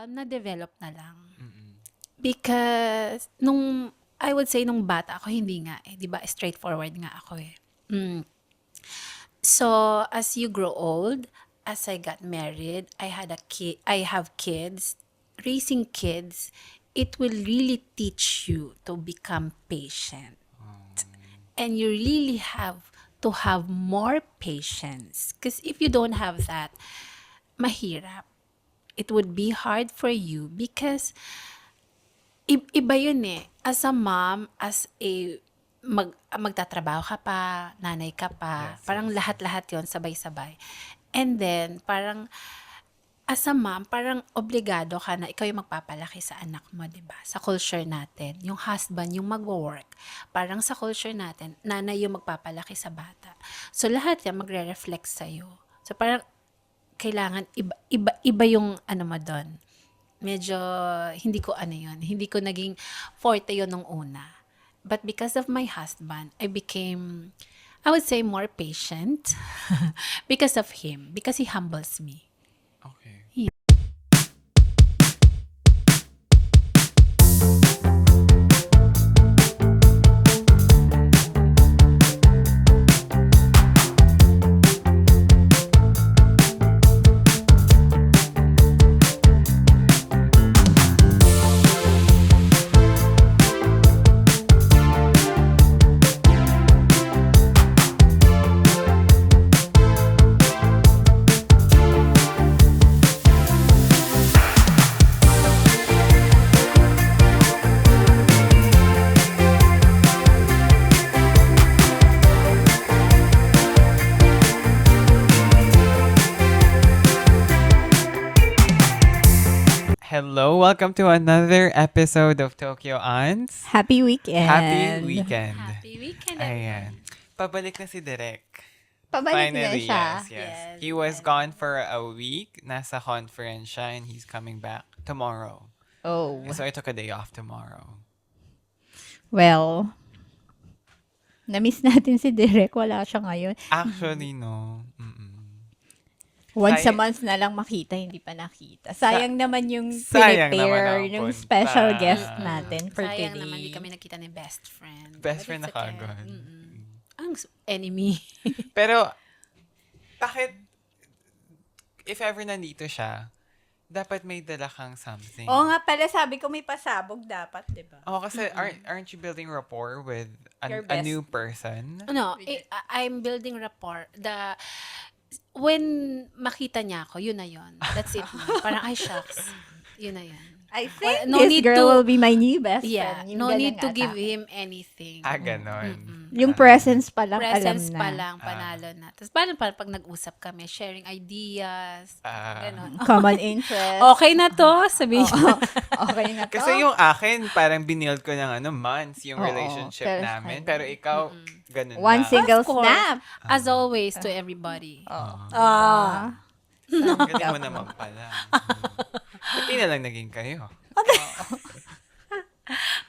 na-develop na lang. Mm-mm. Because, I would say, nung bata ako, hindi nga eh. Di ba, straightforward nga ako eh. Mm. So, as you grow old, as I got married, I have kids. Raising kids, it will really teach you to become patient. And you really have to have more patience. Because if you don't have that, mahirap. It would be hard for you because iba yun eh. As a mom, as a magtatrabaho ka pa, nanay ka pa, Yes, parang yes. lahat-lahat yon sabay-sabay. And then, parang as a mom, parang obligado ka na ikaw yung magpapalaki sa anak mo, di ba? Sa culture natin, yung husband yung magwo-work. Parang sa culture natin, nanay yung magpapalaki sa bata. So, lahat yan magre-reflect sa'yo. So, parang kailangan iba yung ano mo doon. Medyo hindi ko naging forte yun nung una. But because of my husband, I became, I would say, more patient because of him, because he humbles me. Okay. Hello, welcome to another episode of Tokyo Aunts. Happy weekend. Happy weekend. Happy weekend, Ayan. everyone. Pabalik na si Derek. Pabalik na Finally, siya. yes. Yes, He was gone for a week. Nasa conference siya and he's coming back tomorrow. Oh. So I took a day off tomorrow. Well, na-miss natin si Derek. Wala siya ngayon. Actually, no. Mm-mm. Once a Say- month na lang makita, hindi pa nakita. Sayang naman yung sayang naman prepare, ang yung punta. special guest natin for Sayang today. naman, di kami nakita ni best friend. Best But friend it's na okay. kagad. Ang enemy. Pero, bakit, if ever nandito siya, dapat may dala kang something. Oo nga pala, sabi ko may pasabog dapat, di ba? Oh, kasi aren't you building rapport with Your a best- new person? No, I'm building rapport. When makita niya ako, yun na yun. That's it. Parang, ay, shucks. Yun na yun. I think no this need girl to- will be my new best Yeah, friend. Yung no need ganang to give atake. him anything. Ganon. Yung presence pa lang, Presence alam na. pa lang, panalo na. Tapos parang pag nag-usap kami, sharing ideas, ganon. Common interest. Okay na to, sabihin niya. Okay na to. Kasi yung akin, parang binild ko ng months yung Oo, relationship pero namin. Pero ikaw, ganun One lang. single Of course. snap. As always, to everybody. Galing mo naman pala. Pati na lang naging kayo.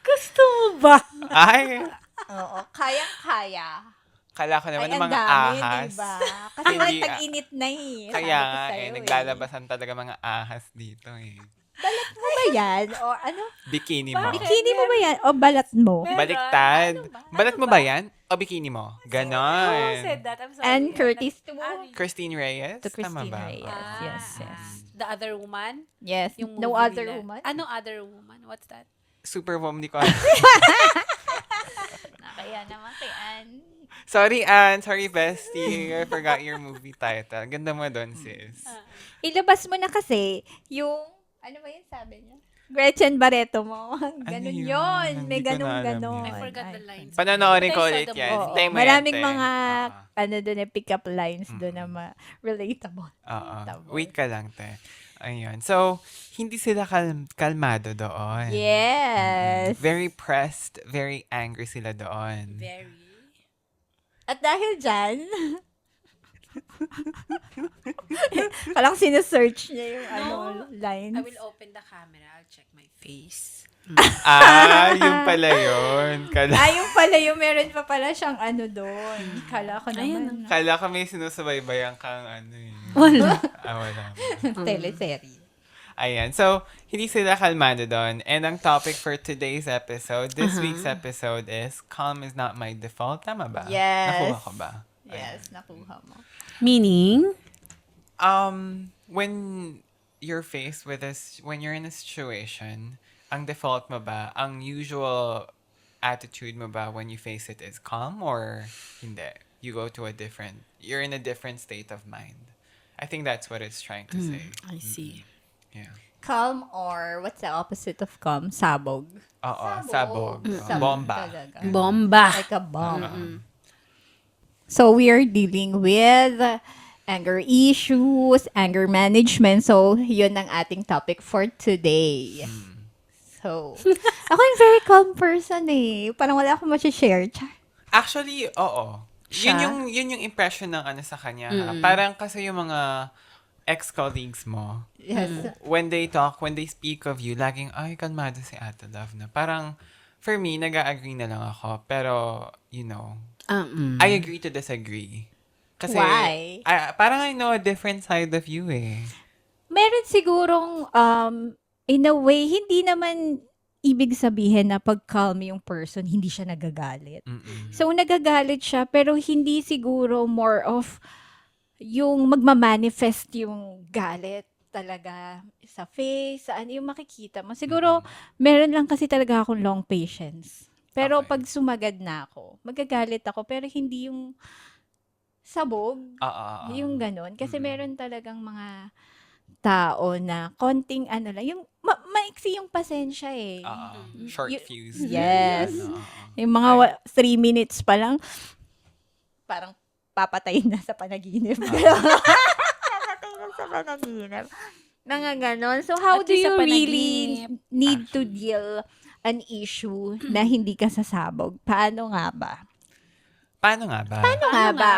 Gusto mo ba? Ay, Oo, kayang-kaya. kala ko naman Ay, ng ang mga dami, ahas. diba? Kasi Hindi, wala tag-init na eh. Kaya Sabi ko nga sa'yo naglalabasan talaga mga ahas dito eh. Balat mo ba yan? O ano? Bikini mo. Bikini mo ba yan? O balat mo? Baliktad. Balat mo ba yan? O bikini mo? Who Ganon. said that? I'm sorry. And Curtis to Christine Reyes? To Tama Christine ba? Reyes. Ah, Yes, yes. The other woman? Yes. Yung No movie other nila. woman? Ano other woman? What's that? Superwoman, di ko alam. Kaya naman kay Anne. Sorry, Anne. Sorry, bestie. I forgot your movie title. Ganda mo doon, sis. Ilabas mo na kasi yung, ano ba yun sabi niya? Gretchen Barreto mo. Ganun yun? yun. May Hindi ko na alam ganon-ganon. yun. I forgot Ay. the lines. Panonoorin But ko I saw ulit the yan. movie. Hintay mo Maraming yan, te. mga, Oo. ano doon, pick-up lines doon na relatable. Oo. Tama. Wait ka lang, te. Ayun. So, hindi sila kalmado doon. Yes. Very pressed, very angry sila doon. Very. At dahil dyan, palang sinesearch niya yung lines. I will open the camera. I'll check my face. Yung pala yun. Yung pala yung meron pa pala siyang ano doon. Kala ko naman. Kala ko may sinusubaybayan kang ano eh. Wala. Wala. Teleserye. Ayan. So, hindi sila kalmado doon. And ang topic for today's episode, this week's episode is Calm is not my default. Tama ba? Yes. Nakuha ko ba? Yes, nakuha mo. Meaning? When you're faced with this, when you're in a situation, ang default mo ba, ang usual attitude mo ba when you face it is calm or hindi? You go to you're in a different state of mind. I think that's what it's trying to say. I see. Yeah. Calm or what's the opposite of calm? Sabog. Oo, sabog. Bomba. Talaga. Bomba. Like a bomb. So we are dealing with anger issues, anger management. So yun ang ating topic for today. So, ako yung very calm person eh. Parang wala akong share. Actually, oo. Siya? Yun yung impression ng ano sa kanya. Ha? Parang kasi yung mga ex-colleagues mo, Yes. when they talk, when they speak of you, laging, ay, kalmado si Ate Love na. Parang, for me, nag-agree na lang ako. Pero, you know, I agree to disagree. Kasi, Why? Parang I know a different side of you eh. Meron sigurong, in a way, hindi naman ibig sabihin na pag calm yung person, hindi siya nagagalit. So, nagagalit siya, pero hindi siguro more of yung magmamanifest yung galit talaga sa face, saan yung makikita mo. Siguro, meron lang kasi talaga akong long patience. Pero Okay. pag sumagad na ako, magagalit ako, pero hindi yung sabog, yung ganun. Kasi meron talagang mga tao na konting ano lang, yung maiksi yung pasensya eh. Short You- fuse. Yes. Ano, Yung mga 3 minutes pa lang, parang papatayin na sa panaginip. Papatayin na sa panaginip. Mga ganon. So, how At do least you sa really panaginip. need to deal an issue na hindi ka sasabog? Paano nga ba? Paano nga ba? Paano nga ba?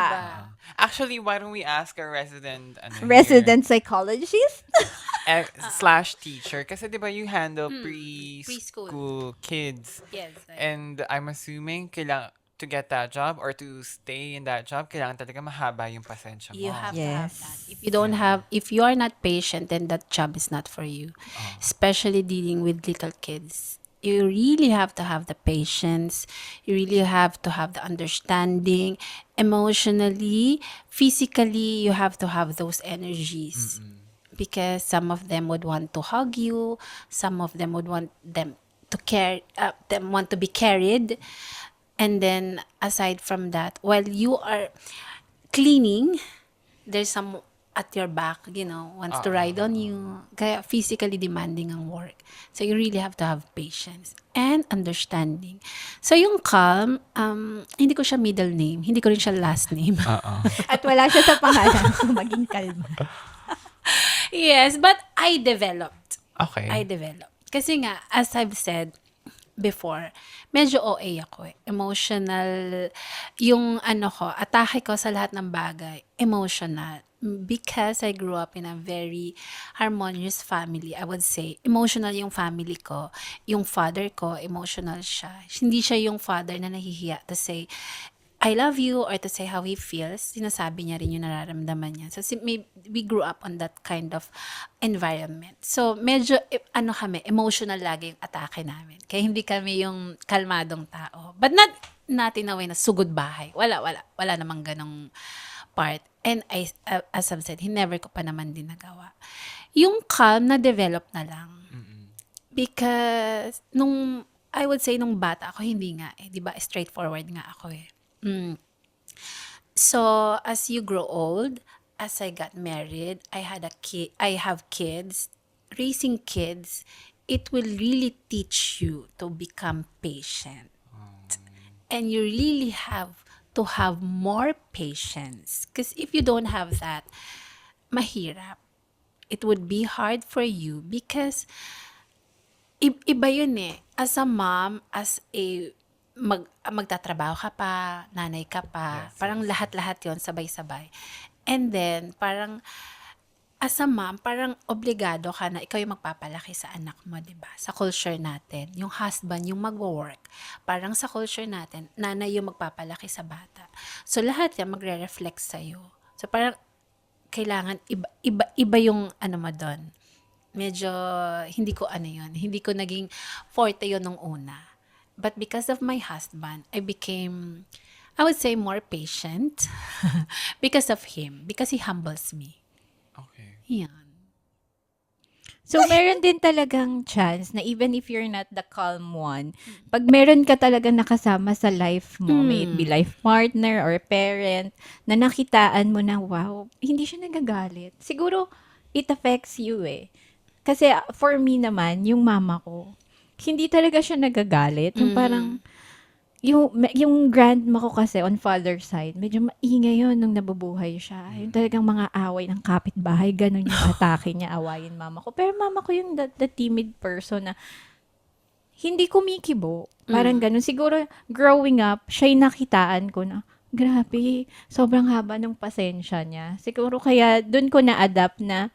Actually, why don't we ask a resident Resident psychologist? slash teacher? Kasi di ba you handle preschool. preschool kids. Yes. And I'm assuming to get that job or to stay in that job, kailangan talaga mahaba yung pasensya mo. You have to have Yes. that. If you are not patient, then that job is not for you. Especially dealing with little kids. You really have to have the patience. You really have to have the understanding. Emotionally, physically, you have to have those energies. Because some of them would want to hug you. Some of them would want them to be carried. And then, aside from that, while you are cleaning, there's some at your back, wants to ride on you. Kaya physically demanding ang work. So, you really have to have patience and understanding. So, yung calm, hindi ko siya middle name. Hindi ko rin siya last name. At wala siya sa pangalan. So, maging kalma. Yes, but I developed. Okay. Kasi nga, as I've said before, medyo OA ako eh. Emotional, yung atake ko sa lahat ng bagay, emotional. Because I grew up in a very harmonious family, I would say, emotional yung family ko. Yung father ko, emotional siya. Hindi siya yung father na nahihiya to say, I love you, or to say how he feels. Sinasabi niya rin yung nararamdaman niya. So, we grew up on that kind of environment. So, medyo, emotional lagi yung atake namin. Kaya hindi kami yung kalmadong tao. But not in a way na sugod bahay. Wala namang ganong part. And as I've said, never ko pa naman din nagawa. Yung calm na develop na lang. Because, I would say, nung bata ako, hindi nga eh. Diba, straightforward nga ako eh. So, as you grow old, as I got married, I have kids. Raising kids, it will really teach you to become patient. And you really have to have more patience. Because if you don't have that, mahirap. It would be hard for you because iba yun eh. As a mom, as a magtatrabaho ka pa, nanay ka pa, parang lahat-lahat yon sabay-sabay. And then, parang as a mom, parang obligado ka na ikaw yung magpapalaki sa anak mo, diba? Sa culture natin, yung husband yung magwo-work. Parang sa culture natin, nanay yung magpapalaki sa bata. So, lahat yan magre-reflect sa'yo. So, parang kailangan iba yung mo doon. medyo hindi ko ano yun, hindi ko naging forte yun nung una. But because of my husband, I became, I would say, more patient because of him, because he humbles me. Okay. Yan. So, meron din talagang chance na even if you're not the calm one, pag meron ka talagang nakasama sa life mo, may it be life partner or parent, na nakitaan mo na, wow, hindi siya nagagalit. Siguro, it affects you eh. Kasi for me naman, yung mama ko, hindi talaga siya nagagalit. Yung parang, yung grandma ko kasi on father's side, medyo maingay yun nung nabubuhay siya. Yung talagang mga away ng kapitbahay, ganun yung atake niya, awayin mama ko. Pero mama ko yung the timid person na hindi kumikibo. Parang ganun. Siguro, growing up, siya yung nakitaan ko na, grabe, sobrang haba ng pasensya niya. Siguro kaya dun ko na-adapt na,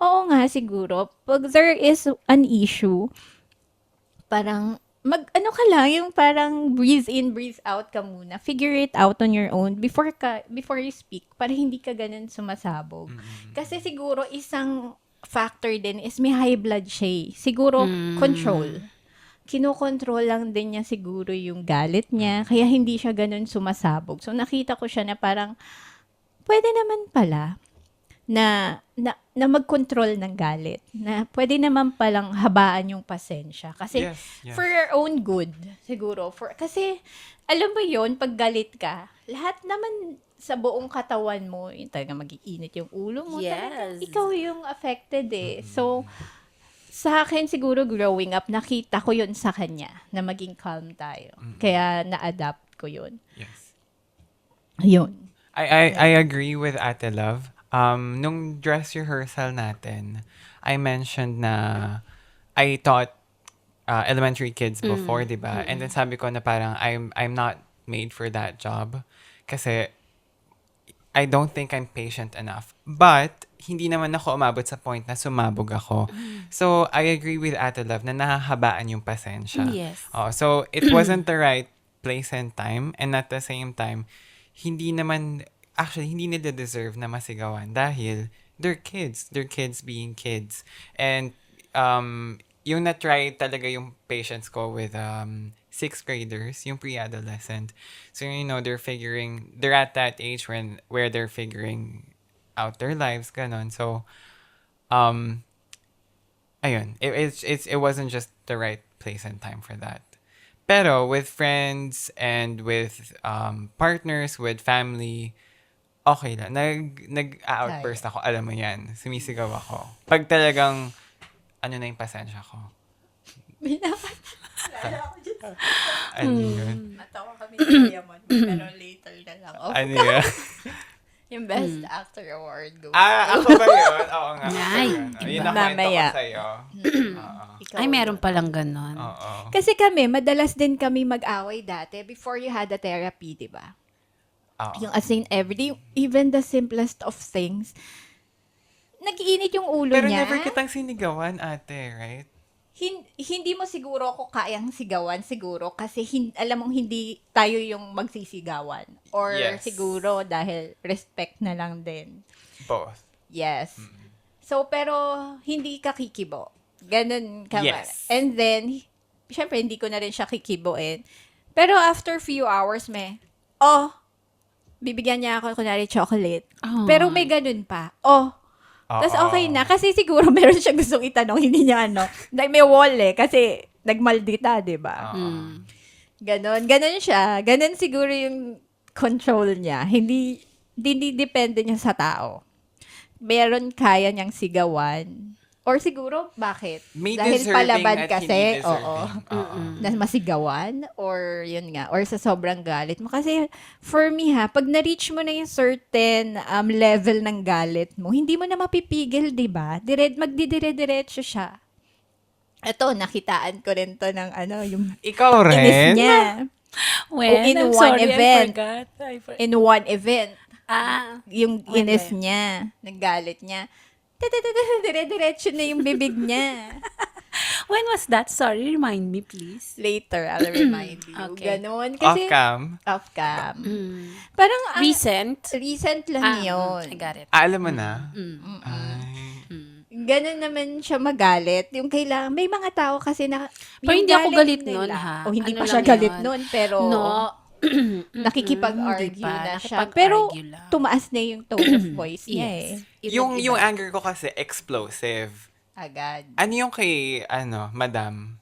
oo nga siguro, pag there is an issue, parang ano ka lang, yung parang breathe in, breathe out ka muna. Figure it out on your own before you speak para hindi ka ganun sumasabog. Kasi siguro isang factor din is may high blood siya. Siguro control. Kinokontrol lang din niya siguro yung galit niya kaya hindi siya ganun sumasabog. So nakita ko siya na parang pwede naman pala na mag-control ng galit. Na pwede naman palang habaan yung pasensya. Kasi Yes, yes. for your own good, siguro. Kasi, alam mo yon pag galit ka, lahat naman sa buong katawan mo, yung talaga mag-iinit yung ulo mo. Talagang Yes. ikaw yung affected eh. So, sa akin siguro growing up, nakita ko yun sa kanya na maging calm tayo. Kaya na-adapt ko yun. Yes. Yun. I agree with Ate Love. Nung dress rehearsal natin, I mentioned na I taught elementary kids before, 'di ba? And then sabi ko na parang I'm not made for that job kasi I don't think I'm patient enough. But hindi naman ako umabot sa point na sumabog ako. So I agree with Ate Love na nahahabaan yung pasensya. Yes. So it wasn't the right place and time, and at the same time hindi nila deserve na masigawan dahil they're kids being kids. And yung na-try talaga yung patience ko with 6th graders, yung pre-adolescent. So they're at that age where they're figuring out their lives, ganon. So ayun, it wasn't just the right place and time for that. Pero with friends and with partners, with family, okay lang. Nag-outburst ako. Alam mo yan. Sumisigaw ako. Pag talagang, ano na yung pasensya ko. Ano yun? Natawa kami ni Kuya Mon, pero later na lang. Ano yun? Yung Best Actor Award. Go. Ako ba yun? Oo nga. ako Ay, yun. Yun ang kwento ko mamaya. sa'yo. Oo. Ay, meron palang ganon. Oo. Kasi kami, madalas din kami mag-away dati before you had a therapy, di ba? Oo. Yung as in everyday, even the simplest of things, nag-iinit yung ulo Pero niya. never kitang sinigawan, ate, right? Hindi mo siguro ako kayang sigawan siguro kasi alam mong hindi tayo yung magsisigawan. Or Yes. siguro dahil respect na lang din. Both. Yes. So, pero hindi ka kikibo. Ganun ka ba? Yes. And then, syempre, hindi ko na rin siya kikiboin. Pero after few hours, bibigyan niya ako, kunwari, chocolate. Oh. Pero may ganun pa. Tapos Oo. okay na. Kasi siguro meron siya gustong itanong, hindi niya may wall kasi nagmaldita, di ba? Ganon. Ganon siya. Ganon siguro yung control niya. Hindi depende niya sa tao. Meron kaya niyang sigawan. Or siguro, bakit? May Dahil deserving palaban at kasi, hindi oo. deserving. Na masigawan or yun nga or sa sobrang galit mo kasi for me pag na-reach mo na yung certain level ng galit mo hindi mo na mapipigil, 'di ba? Magdidire-diretso siya. Ito nakitaan ko rin to ng yung Ikaw rin? inis niya When? in I'm one sorry, event. I forgot. in one event yung When inis ba? niya ng galit niya dire-diretso na yung bibig niya. When was that? Sorry, remind me, please. Later, I'll remind you. Okay. Ganon. Kasi, Off-cam? Off-cam. Parang, Recent? recent lang yun. I got it. Alam mo na? Ay. ganun naman siya magalit. Yung kailangan, may mga tao kasi na, Pero yung hindi ako galit nila, nun, ha? o hindi Ano pa siya lang galit yun? nun, pero No. nakikipag-argue Hindi pa. na siya. Pero Nakipag-argue lang. tumaas na yung tone of voice niya Yes. Yung Iba-iba. anger ko kasi explosive. Agad. Ano yung kay, madam?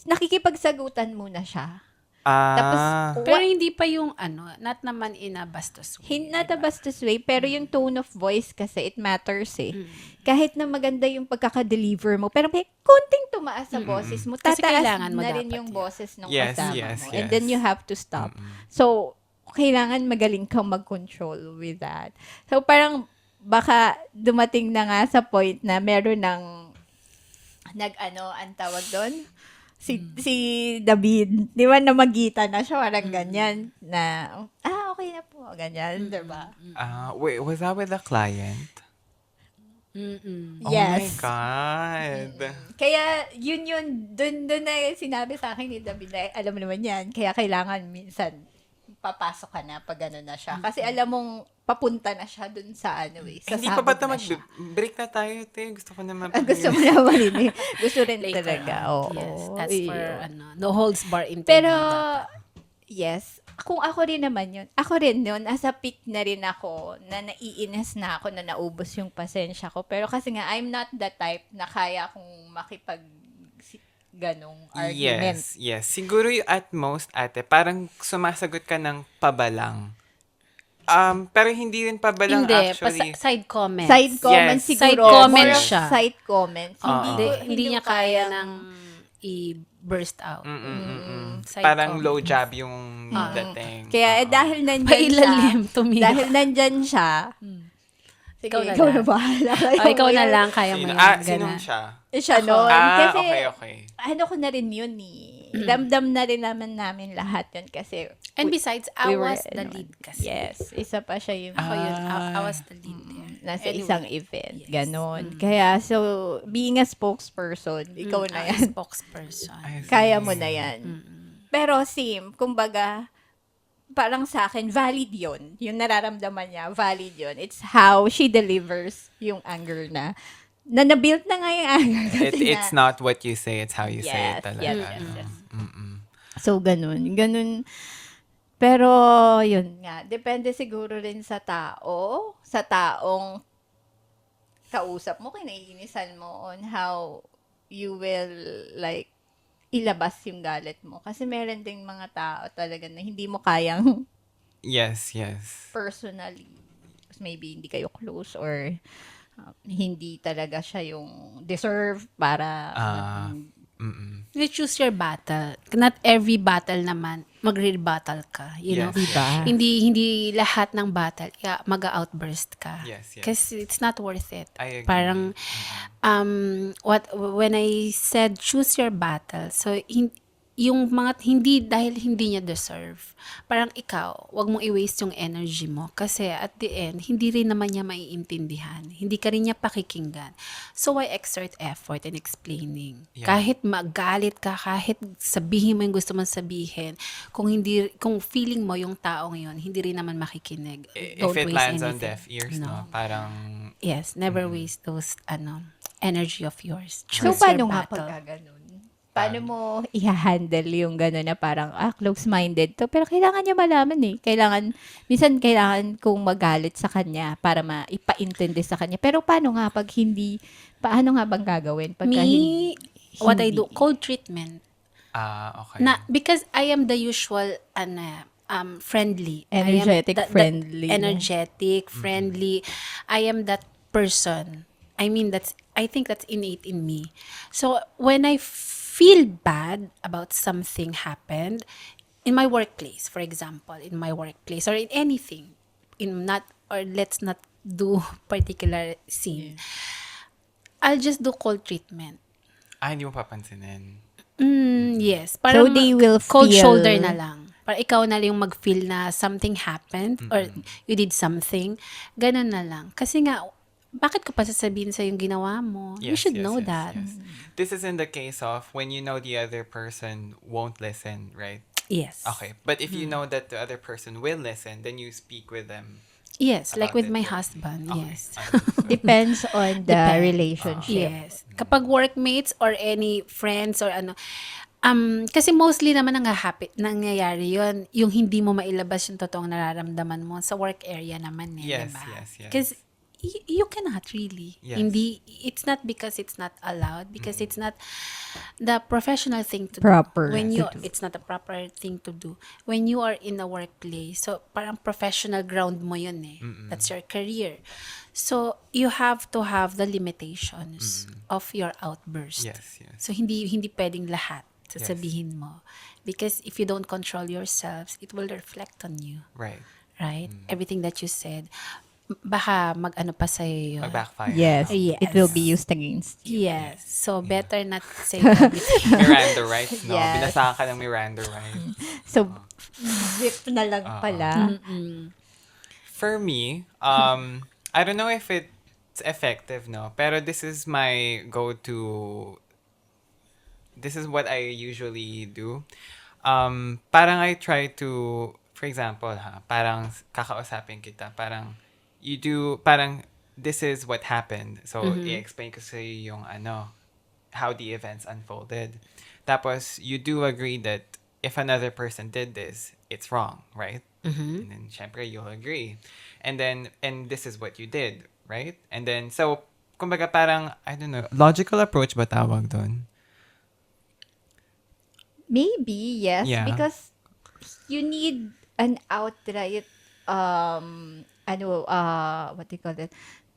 Nakikipagsagutan muna siya. Tapos, Ah, Pero hindi pa yung not naman in a bastos way. not a diba? bastos way, pero yung tone of voice kasi, it matters eh. Mm. Kahit na maganda yung pagkaka-deliver mo, pero may konting tumaas sa boses mo, Kasi tataas kailangan mo na rin dapat yung yun. boses ng Yes, kasama yes, mo. And then yes. you have to stop. So, kailangan magaling kang mag-control with that. So, parang baka dumating na nga sa point na meron ng ang tawag doon? Si David, di ba namagitan na siya, parang ganyan, na, okay na po, ganyan, di ba? wait, was that with the client? Mm-mm. Oh my God. Kaya, yun, dun na sinabi sa akin ni David na, alam mo naman yan, kaya kailangan minsan, papasok ka na pag gano'n na siya. Kasi alam mong, papunta na siya dun sa sa Hindi pa ba sabog na siya. break na tayo, te? Gusto ko naman. Gusto mo na marinig. Gusto rin Later talaga. on. Oo. Yes, that's for Yun. no holds bar interview. Pero, dapat. yes, kung ako rin naman yun, ako rin yun, as a peak na rin ako, na naiinis na ako, na naubos yung pasensya ko. Pero kasi nga, I'm not the type na kaya kong ganong argument. Yes. Siguro yung at most, ate, parang sumasagot ka ng pabalang. Pero hindi rin pabalang Hindi, actually. side comment. Side comments Yes. siguro. Side comment more of siya. Side comments. Hindi niya kaya ng i-burst out. Side Parang comment. low jab yung dating. Kaya dahil nandyan Pailalim, siya, tumira. dahil nandyan siya, sige, Ikaw na ikaw lang. na bahala. Ikaw na lang, kaya mo Sino? yan. Sinong Gana. siya? Siya noon. Kasi, Okay. ano ko na rin yun Damdam na rin namin lahat yun kasi And besides, I we were, was the lead kasi. Yes, isa pa siya yung Ako yun, I was the lead there. nasa Anyway, isang event. yes. Ganon. Kaya, so, being a spokesperson, ikaw na yan. Spokesperson. Kaya mo na yan. Pero, kumbaga, parang sa akin, valid yun. Yung nararamdaman niya, valid yun. It's how she delivers yung anger na nabuild na nga yung anger. Kasi It's not what you say, it's how you say it talaga. Yes. So, ganun. Pero, yun nga. Depende siguro rin sa tao, sa taong kausap mo, kinaiinisan mo on how you will, ilabas yung galit mo. Kasi meron ding mga tao talaga na hindi mo kayang Yes. personally. Maybe hindi kayo close or hindi talaga siya yung deserve para You choose your battle. Not every battle naman, magre-battle ka. You know? Yes. Diba? Hindi lahat ng battle, mag-outburst ka. Yes. Kasi it's not worth it. I agree. Parang, when I said choose your battle, so, yung mga dahil hindi niya deserve, parang ikaw, wag mong i-waste yung energy mo. Kasi at the end, hindi rin naman niya maiintindihan. Hindi ka rin niya pakikinggan. So, why exert effort in explaining? Yeah. Kahit magalit ka, kahit sabihin mo yung gusto mong sabihin, kung feeling mo yung taong yun, hindi rin naman makikinig. If it lands on deaf ears, no? Parang, Yes, never waste those energy of yours. So, Choose paano your nga battle. pagka ganun? Paano mo i-handle yung gano'n na parang, close-minded to. Pero kailangan niya malaman minsan kailangan kong magalit sa kanya para ipaintindi sa kanya. Pero paano nga paano nga bang gagawin? Pagka What I do, cold treatment. okay. Because I am the usual, friendly. Energetic, I am friendly. Energetic, friendly. I am that person. I mean, I think that's innate in me. So, when I feel bad about something happened in my workplace, for example, or in anything, let's not do particular scene. I'll just do cold treatment. Hindi mo papansinin. Yes. Parang they will cold feel- shoulder na lang. Para ikaw na lang yung mag-feel na something happened or you did something. Ganun na lang. Kasi nga, bakit ko pa sasabihin sa yung ginawa mo? You should know that. Yes. This is in the case of when you know the other person won't listen, right? Yes. Okay. But if you know that the other person will listen, then you speak with them Yes, like about with it my din? husband, Okay. yes. Depends on the Depends. relationship. Yes. Kapag workmates or any friends or ano, kasi mostly naman nangyayari yun, yung hindi mo mailabas yung totoong nararamdaman mo sa work area naman eh, Yes, diba? yes, yes. Because you cannot really. Yes. Hindi, it's not because it's not allowed, because it's not the professional thing to Proper do. When to you, do. it's not a proper thing to do. When you are in a workplace, so parang professional ground mo yun eh. That's your career. So, you have to have the limitations of your outburst. Yes, yes. So, hindi pwedeng lahat sasabihin mo. Because if you don't control yourselves, it will reflect on you. Right. Right? Everything that you said, baka mag-ano pa sa'yo yun. Mag-backfire. Yes, Yes. it will be used against you. Yes. So, better not say everything. Miranda rights, no? Yes. Binasahan ka ng Miranda rights. So, zip na lang pala. For me, I don't know if it's effective, no? Pero this is my go-to. This is what I usually do. Parang I try to, for example, parang kakausapin kita, parang parang this is what happened. So, i-explain ko sa'yo yung how the events unfolded. Tapos, you do agree that if another person did this, it's wrong, right? And then, syempre, you'll agree. And this is what you did, right? And then, so, kumbaga parang, I don't know, logical approach ba tawag doon? Maybe, yes. Yeah. Because you need an outright, what do you call it?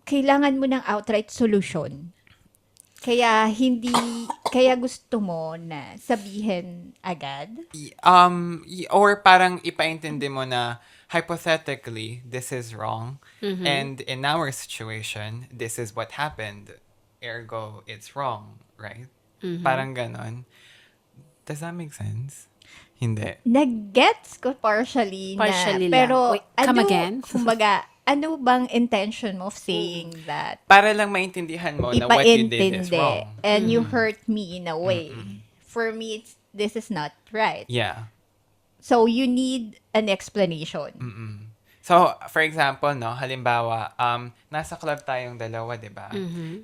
Kailangan mo ng outright solution. Kaya kaya gusto mo na sabihin agad. Or parang ipaintindi mo na hypothetically this is wrong, and in our situation this is what happened, ergo it's wrong, right? Parang ganon. Does that make sense? Hindi. Nag-gets ko partially Partially na. lang. Pero Wait, come again? Kumbaga, ano bang intention mo of saying that? Para lang maintindihan mo na what you did is Ipaintindi. wrong. And you hurt me in a way. For me, this is not right. Yeah. So, you need an explanation. So, for example, no, halimbawa, nasa club tayong dalawa, 'di ba?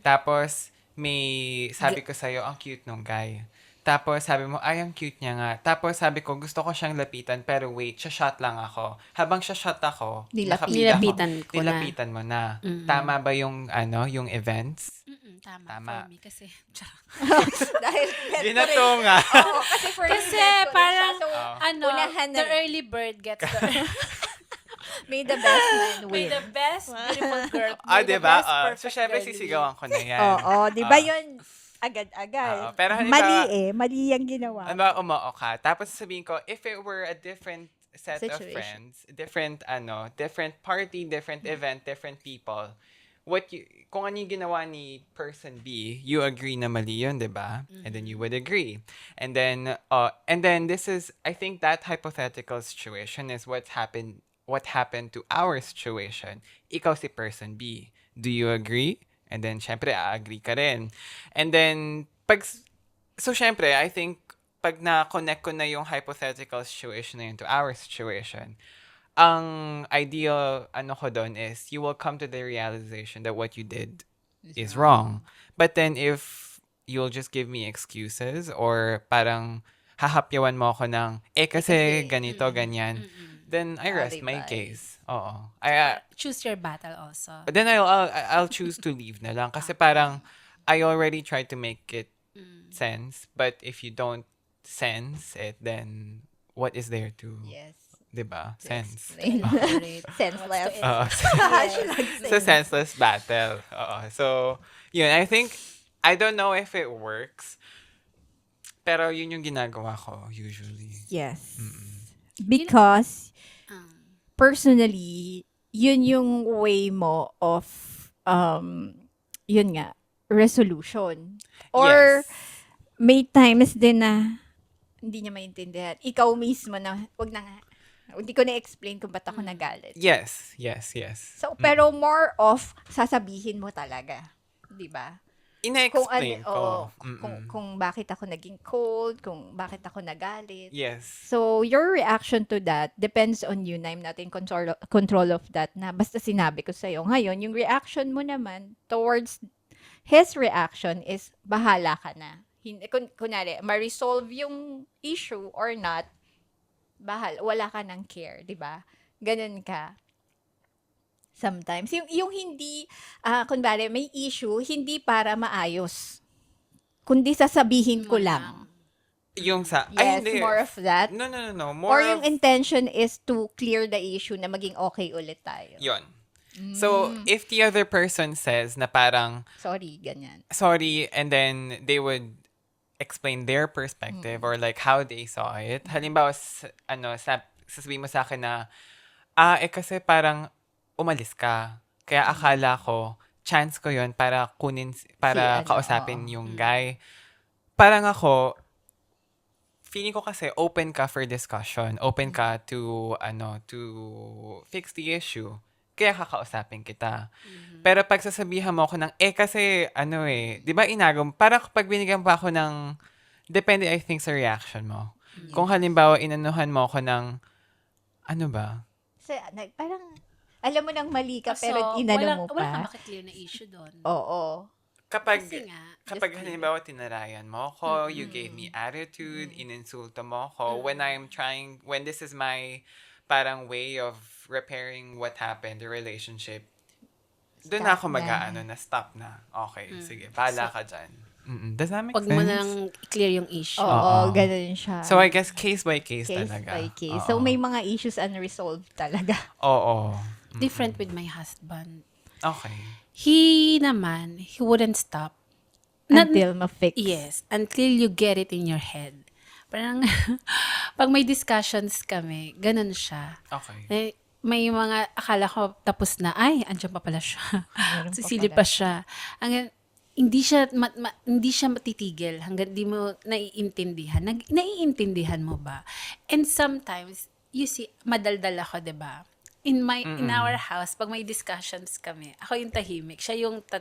Tapos may sabi ko sa'yo, ang cute nung guy. Tapos sabi mo, ay, ang cute niya nga. Tapos sabi ko, gusto ko siyang lapitan, pero wait, shot lang ako. Habang shot ako, Nilapitan ko na. nilapitan mo na. Tama ba yung, yung events? Tama. Tama. For me kasi. Dahil Ginato nga. Oo, kasi for Kasi invent ko na parang, siya. So, unahan the na- early bird gets the may the best man may win. the best beautiful girl. Ah, may the diba? best perfect So, syempre, girl sisigawan ko na yan. Oo, di ba yun? Agad-agad. Pero halimbawa- Mali yung ginawa. Halimbawa, umoo ka. Tapos sabihin ko, if it were a different set of Situation. friends, different party, different event, different people, kung ano yung ginawa ni person B, you agree na mali yun, di ba? And then you would agree. And then this is, I think that hypothetical situation is what happened to our situation. Ikaw si person B. Do you agree? And then, syempre, agree ka rin. And then, so syempre, I think, pag na-connect ko na yung hypothetical situation na yun to our situation, ang ideal, ko doon is, you will come to the realization that what you did is wrong. But then, if you'll just give me excuses, or parang, hahapyawan mo ako ng, kasi ganito, ganyan, then I rest my Alibay. case. Oo. Choose your battle also. But then I'll choose to leave na lang kasi parang I already tried to make it sense, but if you don't sense it, then what is there to, Yes. 'di ba? Sense. Elaborate. Senseless. Oo. So senseless battle. Oo. So, yun, I think I don't know if it works, pero yun yung ginagawa ko usually. Yes. Because, personally, yun yung way mo of, yun nga, resolution. Or, Yes. may times din na, hindi niya maintindihan. Ikaw mismo na, wag na nga, hindi ko na-explain kung ba't ako nagalit. Yes. So, pero more of, sasabihin mo talaga. Di ba? ina-explain oo, ko. Mm-mm. kung bakit ako naging cold, kung bakit ako nagalit. Yes. So, your reaction to that depends on you na I'm not in control of that na basta sinabi ko sa'yo. Ngayon, yung reaction mo naman towards his reaction is bahala ka na. Kunwari, ma-resolve yung issue or not, wala ka ng care, di ba? Ganun ka. Sometimes. Yung hindi, kunwari, may issue, hindi para maayos. Kundi sasabihin ko lang. Yung sa... Yes, hindi. more of that. No. Or More yung of... intention is to clear the issue na maging okay ulit tayo. Yun. So, if the other person says na parang, Sorry, ganyan. sorry, and then they would explain their perspective or like how they saw it. Halimbawa, sasabihin mo sa akin na, kasi parang umalis ka. Kaya akala ko, chance ko yon para kausapin yung guy. Parang ako, feeling ko kasi open ka for discussion. Open ka to fix the issue. Kaya kakausapin kita. Pero pag sasabihan mo ako ng, kasi, di ba parang kapag binigyan pa ako ng, depende I think sa reaction mo. Kung halimbawa, inanuhan mo ako ng, ano ba? Parang, alam mo nang mali ka, So, pero inano mo pa. Wala kang makiklear na issue doon. Oo. Kasi nga, Kapag just halimbawa tinarayan mo ako, you gave me attitude, ininsulto mo ako, when this is my parang way of repairing what happened, the relationship, doon na ako Stop na. stop na. Okay, sige, bahala ka dyan. Does that make Wag sense? mo nang i-clear yung issue. Oo, ganun siya. So, I guess case by case, Case talaga. by case. Oo. So, may mga issues unresolved talaga. Oo. Different with my husband. Okay. He naman, he wouldn't stop. Until ma-fix. Yes, until you get it in your head. Parang, pag may discussions kami, ganun siya. Okay. May mga, akala ko tapos na, andyan pa pala siya. Meron pa Sisili pala. pa siya. Hanggang, hindi siya matitigil hanggang di mo naiintindihan. Naiintindihan mo ba? And sometimes, you see, madaldal ako, 'di ba? In our house, pag may discussions kami, ako yung tahimik, siya yung ta.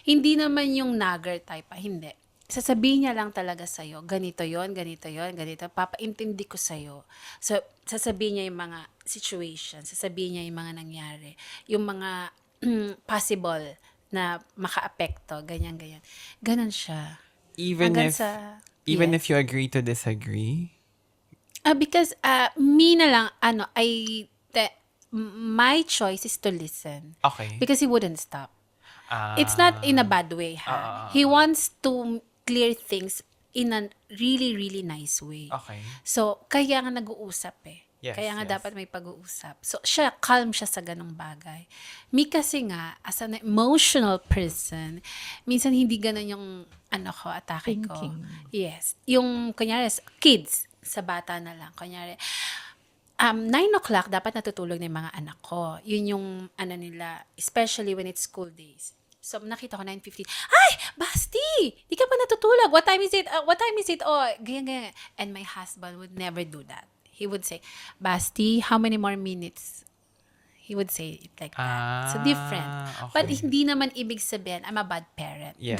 Hindi naman yung nagger type, hindi. Sasabihin niya lang talaga sa'yo, ganito yon, ganito, papaintindi ko sa'yo. So, sasabihin niya yung mga situation, sasabihin niya yung mga nangyari, yung mga possible na makaapekto, ganyan. Ganon siya. Even Hanggang if you agree to disagree? Because me na lang, my choice is to listen. Okay. Because he wouldn't stop. It's not in a bad way, ha? He wants to clear things in a really, really nice way. Okay. So, kaya nga nag-uusap eh. Yes, Kaya nga yes. dapat may pag-uusap. So, calm siya sa ganong bagay. Me kasi nga, as an emotional person, minsan hindi ganon yung, atake ko. Thinking. Yes. Yung, kunyari, kids, sa bata na lang. Kunyari, 9:00 dapat natutulog na yung mga anak ko. Yun yung, nila, especially when it's school days. So, nakita ko 9:15. Ay! Basti! Di ka pa natutulog. What time is it? Oh, ganyan. And my husband would never do that. He would say, Basti, how many more minutes? He would say it like that. So, different. Okay. But hindi naman ibig sabihin, I'm a bad parent. Yes.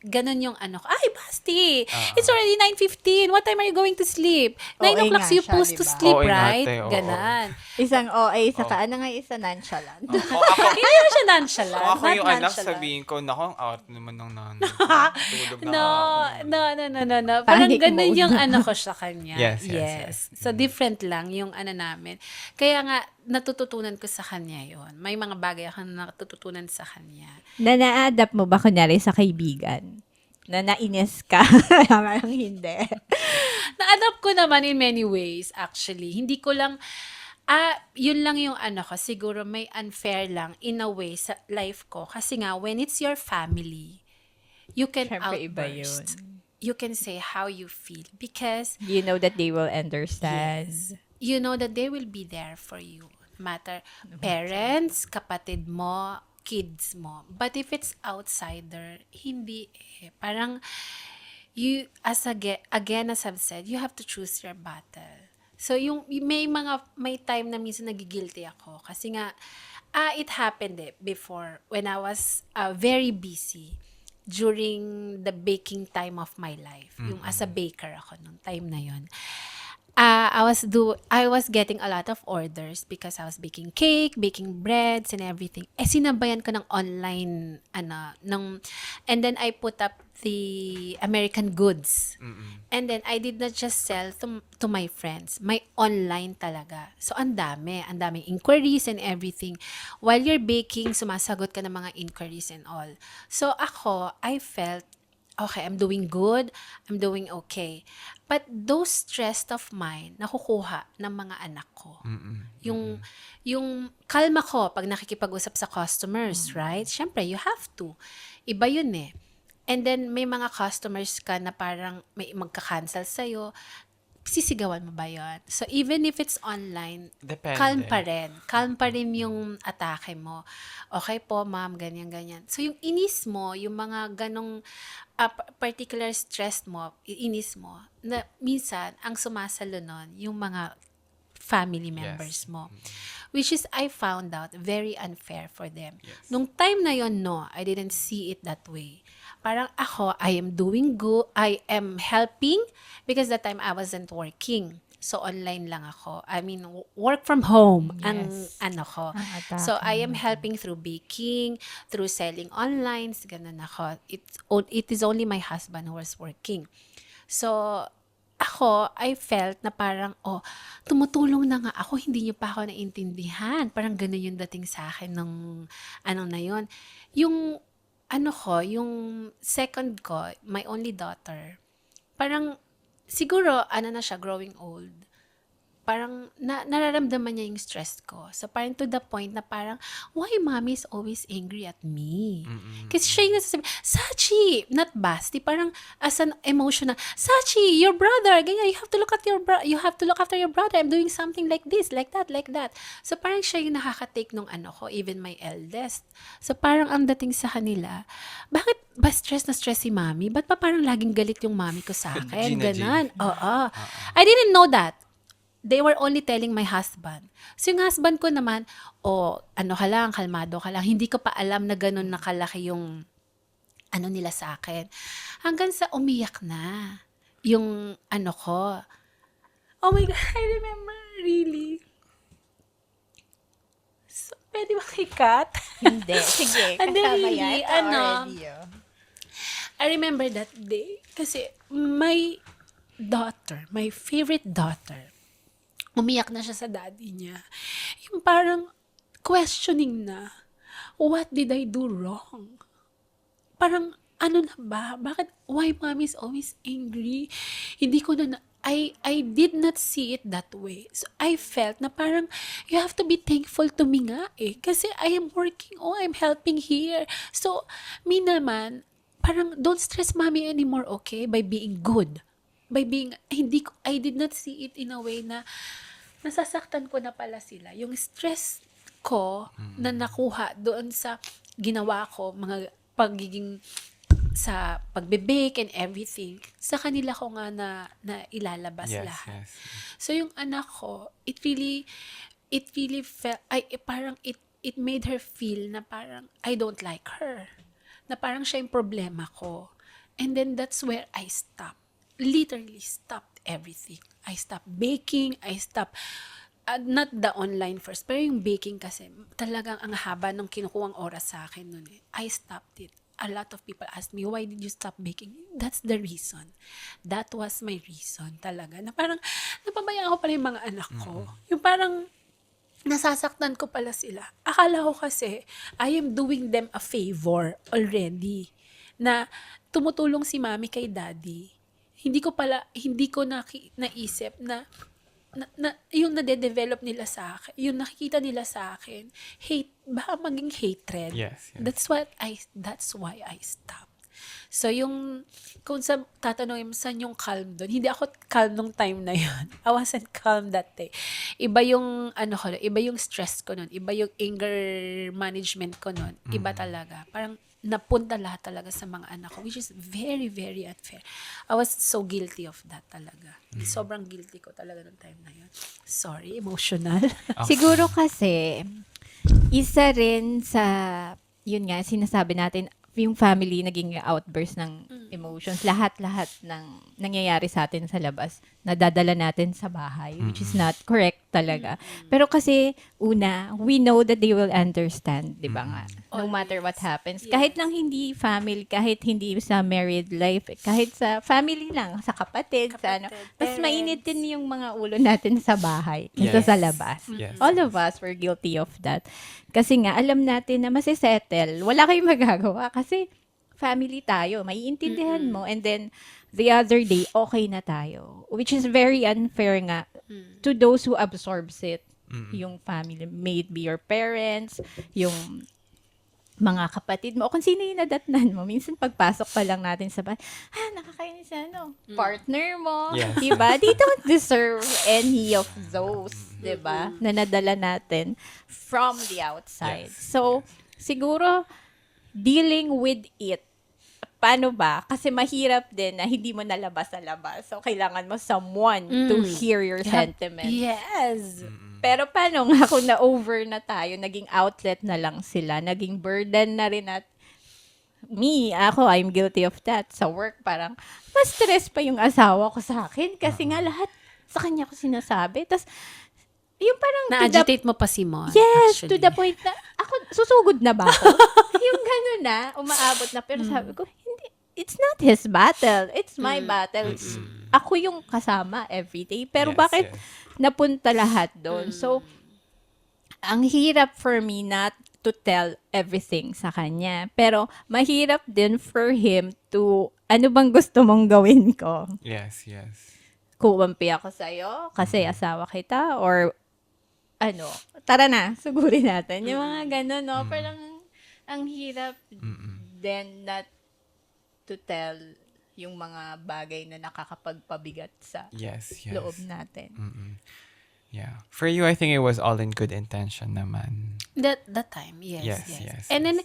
Ganun yung Ay, Basti! It's already 9:15. What time are you going to sleep? 9 OA o'clock nga you're siya, supposed to diba? sleep, OA nga, right? ate, oo. Ganon. Isang OA, saka ano nga isa nonchalant. Hindi naman siya nonchalant. Kung ako Not yung anak, nonchalant. sabihin ko, naku, ang out naman ng nanay. Tulog na No. Parang Panic ganun mode. yung ko sa kanya. Yes. So, different lang yung namin. Kaya nga, natututunan ko sa kanya yon. May mga bagay ako na natututunan sa kanya. Na-adapt mo ba kunyari sa kaibigan? Na nainis ka? Parang hindi. Na-adapt ko naman in many ways, actually. Hindi ko lang, yun lang yung ko, siguro may unfair lang in a way sa life ko. Kasi nga, when it's your family, you can Siyempre, iba outburst. yun. You can say how you feel. Because, You know that they will understand. yes, you know that they will be there for you. Matter parents, kapatid mo, kids mo. But if it's outsider, hindi eh. Parang, you, again, as I've said, you have to choose your battle. So, may time na minsan nagigilty ako. Kasi nga, It happened before when I was very busy during the baking time of my life. Yung as a baker ako nung time na yon. I was getting a lot of orders because I was baking cake, baking breads and everything. Sinabayan ko ng online and then I put up the American goods. And then I did not just sell to my friends, my online talaga. So ang daming inquiries and everything. While you're baking, sumasagot ka ng mga inquiries and all. So ako, I felt okay, I'm doing good, I'm doing okay. But those stress of mine, nakukuha ng mga anak ko. Yung kalma ko pag nakikipag-usap sa customers, right? Siyempre, you have to. Iba yun eh. And then, may mga customers ka na parang may magka-cancel sa'yo. Sisigawan mo ba yun? So, even if it's online, Depende. calm pa rin. Calm pa rin yung atake mo. Okay po, ma'am, ganyan. So, yung inis mo, yung mga ganong particular stress mo, inis mo, na minsan, ang sumasalo nun, yung mga family members mo. Which is, I found out, very unfair for them. Yes. Nung time na yon, no, I didn't see it that way. Parang ako, I am doing good, I am helping because that time I wasn't working. So, online lang ako. I mean, work from home ang Yes. ano ko. Ang atake So, I am mo. helping through baking, through selling online, ganun ako. It is only my husband who was working. So, ako, I felt na parang, tumutulong na nga ako, hindi niyo pa ako naintindihan. Parang ganun yung dating sa akin nung na yon. Yung yung second ko, my only daughter, parang, siguro, na siya, growing old. Parang, nararamdaman niya yung stress ko. So, parang to the point na parang, why mommy is always angry at me? Kasi siya yung nasasabi, Sachi! Not basti. Parang, as an emotion na, Sachi, your brother, ganyan, you have to look after your brother. I'm doing something like this, like that. So, parang siya yung nakaka-take nung ko, even my eldest. So, parang ang dating sa kanila, bakit ba stress na stress si mommy? Ba't pa parang laging galit yung mommy ko sa akin? Gina G. Ganon. Oo. I didn't know that. They were only telling my husband. So yung husband ko naman, ka lang, kalmado ka lang. Hindi ko pa alam na ganun nakalaki yung nila sa akin. Hanggang sa umiyak na yung ko. Oh my God, I remember, really. So, pwede ba i-cut? Hindi. Sige, And then kasama really, yan. Ito already, oh. I remember that day kasi my daughter, my favorite daughter, umiyak na siya sa daddy niya. Yung parang questioning na, what did I do wrong? Parang, na ba? Why mommy is always angry? Hindi ko I did not see it that way. So, I felt na parang, you have to be thankful to me nga eh. Kasi I am working, I'm helping here. So, me naman, parang, don't stress mommy anymore, okay? By being good. I did not see it in a way na nasasaktan ko na pala sila. Yung stress ko na nakuha doon sa ginawa ko, mga pagiging sa pagbe-bake and everything, sa kanila ko nga na ilalabas lahat. Yes. So yung anak ko, it really felt, parang it made her feel na parang I don't like her. Na parang siya yung problema ko. And then that's where I stopped. Literally stopped everything. I stopped baking, I stopped, not the online first, pero yung baking kasi, talagang ang haba ng kinukuhang oras sa akin nun eh. I stopped it. A lot of people ask me, why did you stop baking? That's the reason. That was my reason talaga. Na parang, napabayaan ko pala yung mga anak ko. Yung parang, nasasaktan ko pala sila. Akala ko kasi, I am doing them a favor already. Na tumutulong si mami kay daddy. Hindi ko naisip na yung nade-develop nila sa akin, yung nakikita nila sa akin, baka maging hatred. Yes. That's why I stopped. So kung tatanungin mo saan yung calm doon, hindi ako calm nung time na yun. I wasn't calm that day. Iba yung iba yung stress ko nun, iba yung anger management ko nun, iba talaga. Parang napunta lahat talaga sa mga anak ko, which is very, very unfair. I was so guilty of that talaga. Sobrang guilty ko talaga ng time na yun. Sorry, emotional. Siguro kasi, isa rin sa, yun nga, sinasabi natin, yung family naging outburst ng emotions. Lahat-lahat ng nangyayari sa atin sa labas, nadadala natin sa bahay, which is not correct talaga. Pero kasi, una, we know that they will understand, di ba nga? No matter what happens. Kahit lang hindi family, kahit hindi sa married life, kahit sa family lang, sa kapatid, sa ano. Mas parents. mainit din yung mga ulo natin sa bahay kaysa Yes. sa labas. Yes. All of us were guilty of that. Kasi nga, alam natin na masisettle. Wala kayong magagawa kasi family tayo. Maiintindihan mo. And then, the other day, okay na tayo. Which is very unfair nga to those who absorbs it. Yung family. May it be your parents, yung mga kapatid mo, o kung sino yung nadatnan mo. Minsan pagpasok pa lang natin sa bahay, nakakainis partner mo. Yes. Diba? They don't deserve any of those, diba? Na nadala natin from the outside. Yes. So, siguro, dealing with it, paano ba? Kasi mahirap din na hindi mo nalabas sa labas. So, kailangan mo someone to hear your sentiments. Yes. Pero paano nga kung na-over na tayo, naging outlet na lang sila, naging burden na rin at I'm guilty of that. Sa work, parang mas stress pa yung asawa ko sa akin kasi nga lahat sa kanya ko sinasabi. Tapos, yung parang Na-agitate mo pa si Mon. yes, actually. to the point na, ako, susugod na ba ako? Yung gano'n na, umaabot na. Pero sabi ko, hindi, it's not his battle. It's my battle. Ako yung kasama everyday. Pero Yes, bakit yes. napunta lahat doon? So, ang hirap for me not to tell everything sa kanya. Pero, mahirap din for him to, ano bang gusto mong gawin ko? Yes, yes. Kumampi ako sa'yo kasi asawa kita? Or, tara na, sugurin natin. Yung mga gano'n, no? Parang, ang hirap then not to tell yung mga bagay na nakakapagpabigat sa Yes, yes. loob natin. Yeah. For you, I think it was all in good intention naman. That time, yes, Yes, yes. yes, And then,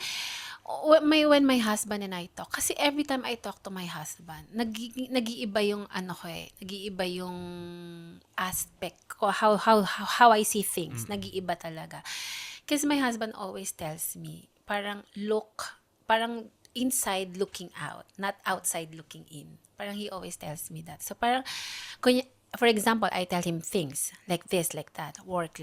when my husband and I talk, kasi every time I talk to my husband, nag-iiba yung nag-iiba yung aspect ko, how I see things, nag-iiba talaga. Kasi my husband always tells me, parang inside looking out, not outside looking in. Parang he always tells me that. So parang, for example, I tell him things like this, like that, work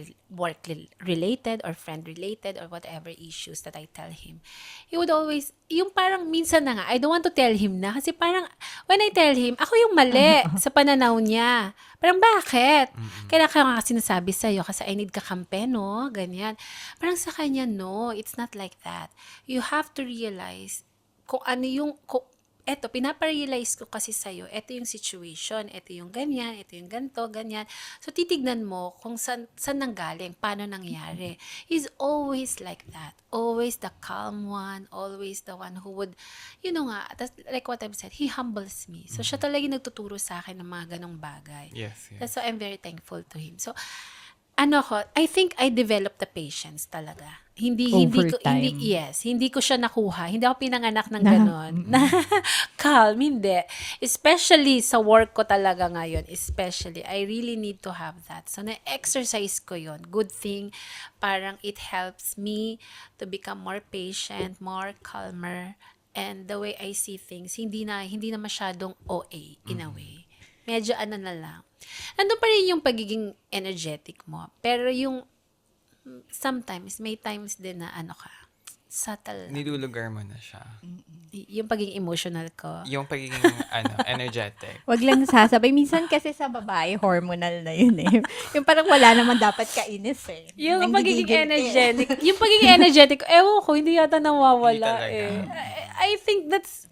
related or friend related or whatever issues that I tell him. He would always, yung parang minsan na nga, I don't want to tell him na kasi parang when I tell him, ako yung mali sa pananaw niya. Parang bakit? Kaya nga sinasabi sa'yo kasi I need kakampi, no? Ganyan. Parang sa kanya, no, it's not like that. You have to realize kung ano yung, eto, pinaparealize ko kasi sa'yo, eto yung situation, eto yung ganyan, eto yung ganto, ganyan. So, titignan mo kung saan nanggaling, paano nangyari. He's always like that. Always the calm one, always the one who would, like what I've said, he humbles me. So, siya talaga nagtuturo sa akin ng mga ganong bagay. Yes, yes. That's why I'm very thankful to him. So, I think I developed the patience talaga. Hindi Over ko time. hindi ko siya nakuha. Hindi ako pinanganak ng ganon. Na calm, hindi. Especially sa work ko talaga ngayon, especially I really need to have that. So na-exercise ko 'yon. Good thing, parang it helps me to become more patient, more calmer, and the way I see things, hindi na masyadong OA in a way. Medyo na lang. Nandun pa rin yung pagiging energetic mo. Pero yung sometimes, may times din na subtle lang. Nilulugar mo na siya. Yung pagiging emotional ko. Yung pagiging, energetic. Wag lang sasabay. Minsan kasi sa babae, hormonal na yun eh. Yung parang wala naman dapat kainis eh. Yung Nang pagiging gigigil ka eh. energetic. Yung pagiging energetic, ewan ko, hindi yata nawawala Hindi talaga. I think that's,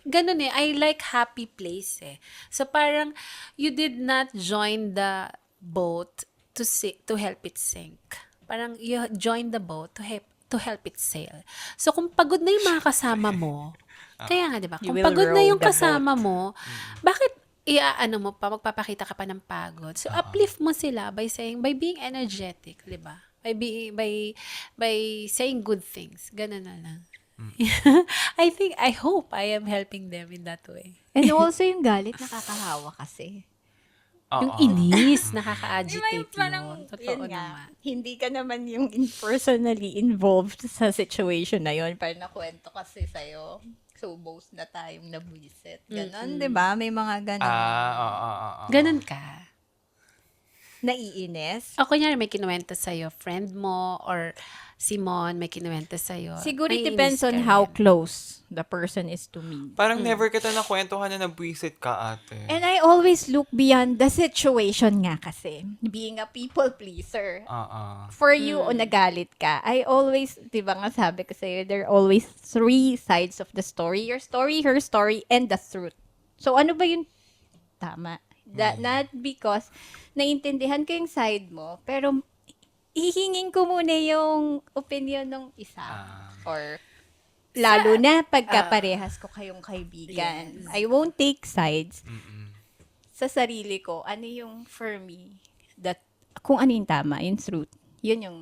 ganun eh. I like happy place eh. So parang, you did not join the boat to help it sink. Parang you join the boat to help it sail. So kung pagod na yung mga kasama mo, kaya nga 'di ba? You Kung will pagod na row yung the kasama mo, bakit magpapakita ka pa ng pagod? So uplift mo sila by being energetic, 'di ba? By saying good things. Ganun na lang. I hope I am helping them in that way. And also yung galit nakakahawa kasi. Yung Oo. inis, Di ba nakaka-agitate parang, yun. Totoo yun nga, naman. hindi ka naman yung personally involved sa situation na yun. Parang nakwento kasi sa'yo. So, both na tayong nabwisit. Ganon, di ba? May mga ganon. Oo. Ganun ka. Naiinis. O kunyari may kinuwento sa'yo, friend mo, or Simon may kinuwento sa'yo. Siguro it naiinis depends ka on how rin. close the person is to me. Parang never kita nakwentuhan na nabwisit ka, ate. And I always look beyond the situation nga kasi. Being a people pleaser. Oo. For you, o nagalit ka, I always, di ba nga sabi ko sa'yo, there are always 3 sides of the story. Your story, her story, and the truth. So, ano ba yung tama? Not because naintindihan ko yung side mo, pero hihingin ko muna yung opinion ng isa. Or lalo na pagka parehas ko kayong kaibigan. Yes. I won't take sides. Mm-mm. Sa sarili ko, ano yung for me, that, kung ano yung tama, yung truth. Yun yung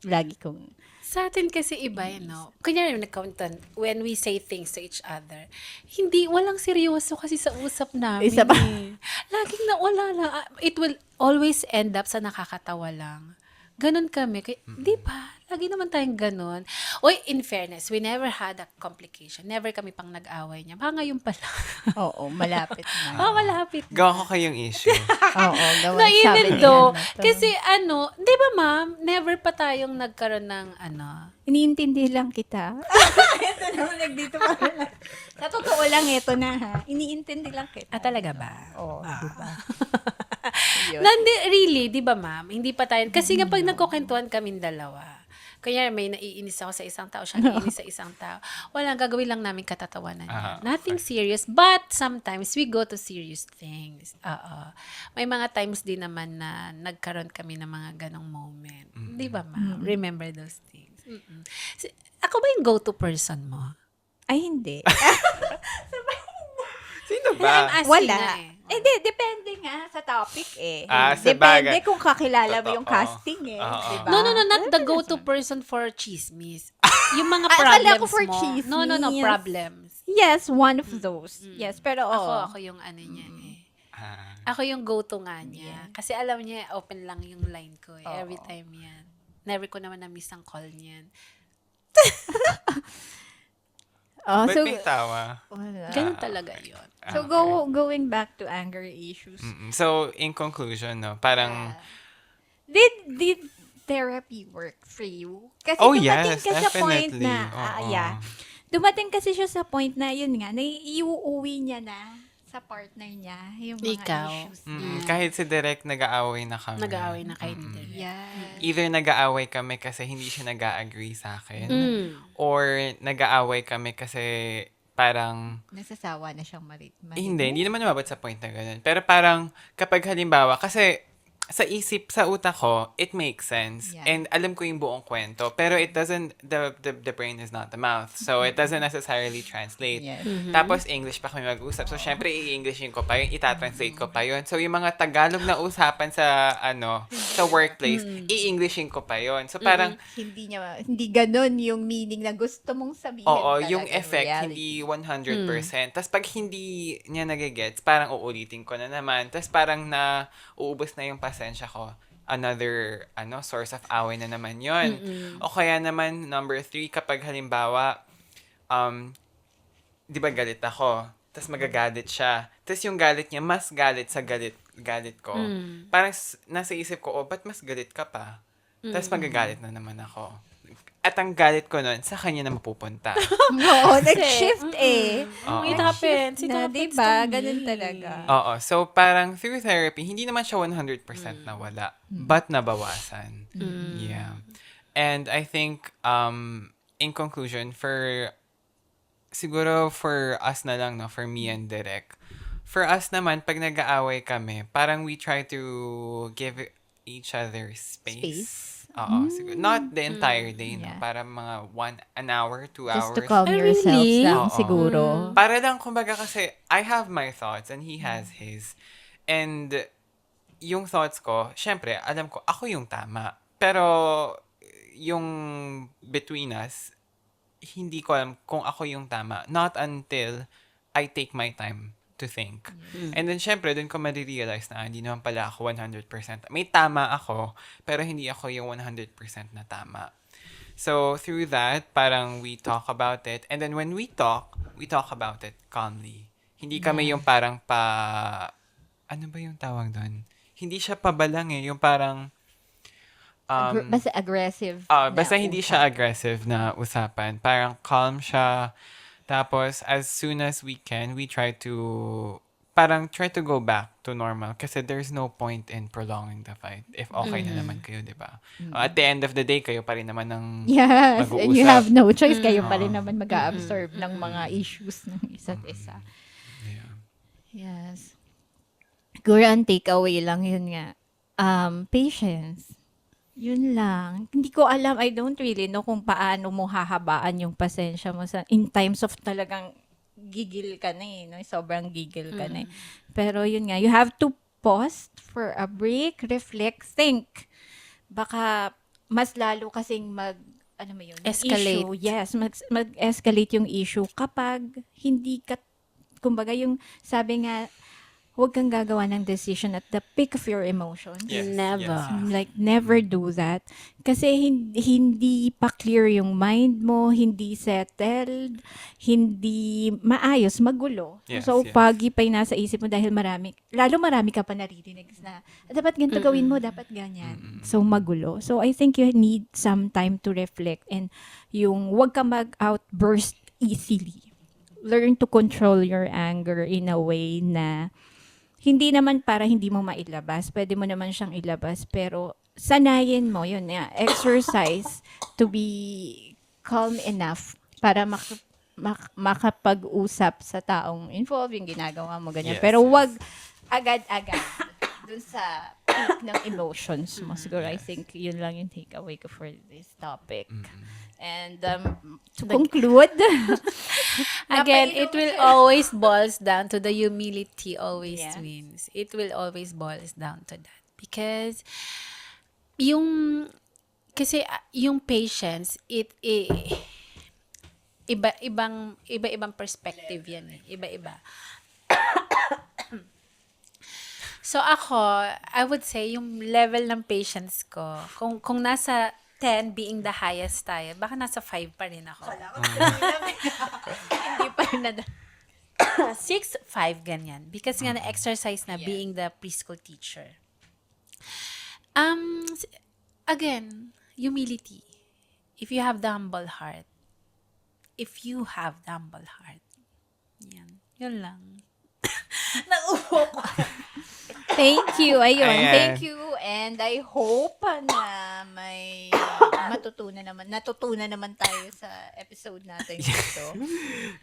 lagi kong, Sa atin kasi iba yun, no? Kunyari, when we say things to each other, walang seryoso kasi sa usap namin. Isa ba? Laging wala lang. It will always end up sa nakakatawa lang. Ganon kami. Di ba? Lagi naman tayong ganon. Oy, in fairness, we never had a complication. Never kami pang nag-away niya. Baka ngayon pala. oo, malapit na. Malapit na. Gawa ko kayong issue. Oo, gawa. Naiinit do. Kasi di ba ma'am, never pa tayong nagkaroon ng Iniintindi lang kita. Ito naman, nagdito pa lang. Sa totoo lang, ito na ha. Iniintindi lang kita. talaga ba? Oo, di ba? Yun. Really, di ba ma'am? Hindi pa tayo. Kasi nga pag nagkukwentuhan kaming dalawa, kaya may naiinis ako sa isang tao, siya naiinis sa isang tao. Wala, gagawin lang namin katatawanan niya. Nothing serious, but sometimes we go to serious things. May mga times din naman na nagkaroon kami ng mga ganong moment. Di ba ma'am? Remember those things. Ako ba yung go-to person mo? Ay, hindi. Sino I'm ba? asking Wala. nga eh. Hindi, depende nga sa topic eh. Sa Depende bagay. kung kakilala mo yung Totoo. casting eh. Oo. Diba? No, not the go-to person for chismis. Yung mga Akala ko problems for mo. chismis. No, problems. Yes, one of those. Yes, pero Ako yung ano niya eh. Ako yung go-to nga niya. Kasi alam niya, open lang yung line ko eh. Every time yan. Never ko naman na-miss ang call niyan. Ba't so, may tawa? wala. Ganun talaga yun. So, going back to anger issues. So, in conclusion, no, parang, Did therapy work for you? Kasi Oh, dumating yes, ka sa point definitely. na, Oo. dumating kasi siya sa point na, yun nga, na iuuwi niya na sa partner niya yung mga Ikaw. issues. kahit si Direk nag-aaway na kami. Nag-aaway na kayo ni Derek. Yeah. Either nag-aaway kami kasi hindi siya nag-agree sa akin, or nag-aaway kami kasi parang, Nasasawa na siyang hindi naman umabot sa point na ganun. Pero parang, kapag halimbawa, kasi sa utak ko, it makes sense. Yeah. And alam ko yung buong kwento. Pero it doesn't, the brain is not the mouth. So, it doesn't necessarily translate. Yes. Tapos, English pa kami mag-usap. So, syempre, i-Englishin ko pa yun, itatranslate ko pa yun. So, yung mga Tagalog na usapan sa workplace, i-Englishin ko pa yun. So, parang, Hindi ganun yung meaning na gusto mong sabihin. oo, talaga yung in effect, reality. hindi 100%. Tapos, pag hindi niya nagigets, parang uulitin ko na naman. Tapos, parang uubos na yung pasensya ko. Another, source of away na naman yon. O kaya naman, number 3, kapag halimbawa, di ba galit ako? Tapos magagalit siya. Tapos yung galit niya, mas galit sa galit ko. Parang nasa isip ko, ba't mas galit ka pa? Tapos magagalit na naman ako. At ang galit ko nun, sa kanya na mapupunta. Oo, nag-shift eh. Oo. It happens. It Na, happens diba? to me. Ganun talaga. Oo. So, parang through therapy, hindi naman siya 100% nawala. But nabawasan. Yeah. And I think, in conclusion, siguro for us na lang, no, for me and Derek, for us naman, pag nag-aaway kami, parang we try to give each other space. Oo. Siguro, not the entire day, no? Yeah. Para mga an hour, 2 Just to hours. calm yourselves really? lang Oo. siguro. Para lang, kumbaga kasi, I have my thoughts and he has his. And, yung thoughts ko, syempre, alam ko, ako yung tama. Pero, yung between us, hindi ko alam kung ako yung tama. Not until I take my time to think. And then, syempre, dun ko marirealize na hindi naman pala ako 100%. May tama ako, pero hindi ako yung 100% na tama. So, through that, parang we talk about it. And then when we talk about it calmly. Hindi kami yung parang ano ba yung tawag doon? Hindi siya pabalang eh. Yung parang, Basta aggressive. basta na hindi usap. siya aggressive na usapan. Parang calm siya. Tapos, as soon as we can, we try to go back to normal. Kasi there's no point in prolonging the fight. If okay na naman kayo, di ba? At the end of the day, kayo pa rin naman ng Yes, and you mag-uusap. have no choice. Kayo pa rin naman mag-absorb ng mga issues ng isa't isa. Yeah. Yes. Siguro ang takeaway lang yun nga. Patience. Yun lang. Hindi ko alam, I don't really know kung paano mo hahabaan yung pasensya mo in times of talagang gigil ka na eh. No? Sobrang gigil ka na eh. Pero yun nga, you have to pause for a break, reflect, think. Baka mas lalo kasing ano mo yun? Escalate. Issue. Yes, mag-escalate yung issue kapag hindi ka, kumbaga yung sabi nga, huwag kang gagawa ng decision at the peak of your emotions. Yes, Never. yes. Like, never do that. Kasi hindi pa clear yung mind mo, hindi settled, hindi maayos, magulo. Yes, So, yes. pagi pa yung nasa isip mo dahil marami ka pa naririnig na, dapat ganito gawin mo, dapat ganyan. So, magulo. So, I think you need some time to reflect and yung huwag ka mag-outburst easily. Learn to control your anger in a way na hindi naman para hindi mo mailabas. Pwede mo naman siyang ilabas. Pero sanayin mo, yun nga, exercise to be calm enough para makapag-usap sa taong involved, yung ginagawa mo, ganyan. Yes, Pero yes. wag agad-agad dun sa peak ng emotions mo. Siguro, I Yes. think yun lang yung takeaway ko for this topic. Mm-hmm. And to conclude, Again, it will always boils down to the humility always Yes. wins. It will always boils down to that. Because kasi yung patience, iba-ibang perspective yan eh. Iba-iba. So ako, I would say yung level ng patience ko, kung nasa 10 being the highest tayo, baka nasa 5 pa rin ako. Hindi pa rin na 6, 5, ganyan. Because nga na-exercise na being the preschool teacher. Again, humility. If you have the humble heart. Yan. Yun lang. Naupo ko. thank you. Ayun, Ayan. thank you. And I hope na may natutunan naman tayo sa episode natin dito.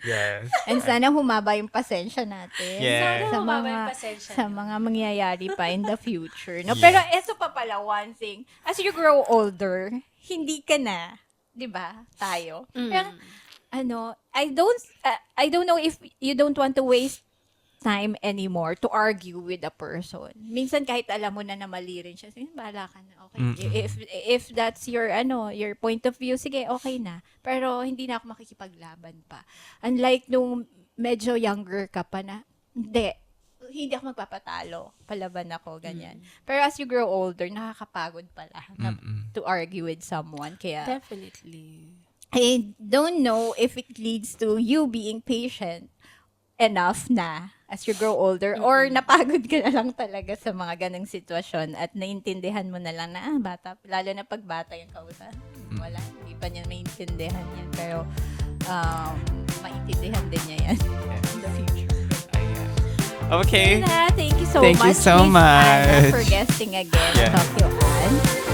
Yes. And sana humaba yung pasensya natin. Yes. Sa Sana humaba mga, yung pasensya sa niyo. mga mangyayari pa in the future. No? Yes. Pero ito pa pala, one thing. As you grow older, hindi ka na, di ba, tayo. Pero, I don't know if you don't want to waste time anymore to argue with a person. Minsan kahit alam mo na mali rin siya, sige, bahala ka na. Okay. If that's your your point of view, sige, okay na. Pero hindi na ako makikipaglaban pa. Unlike nung medyo younger ka pa na, hindi ako magpapatalo. Palaban ako, ganyan. Pero as you grow older, nakakapagod pala to argue with someone. Kaya Definitely. I don't know if it leads to you being patient enough na as you grow older or napagod ka na lang talaga sa mga ganong sitwasyon at naintindihan mo na lang na bata, lalo na pag bata yung kausap. Wala, hindi pa niya maintindihan yan. Pero maintindihan din niya yan in the future. Ayan. Okay. Thank you so Thank you much. so Miss Anna, much. for guesting again. Yeah. Tokyo Ann.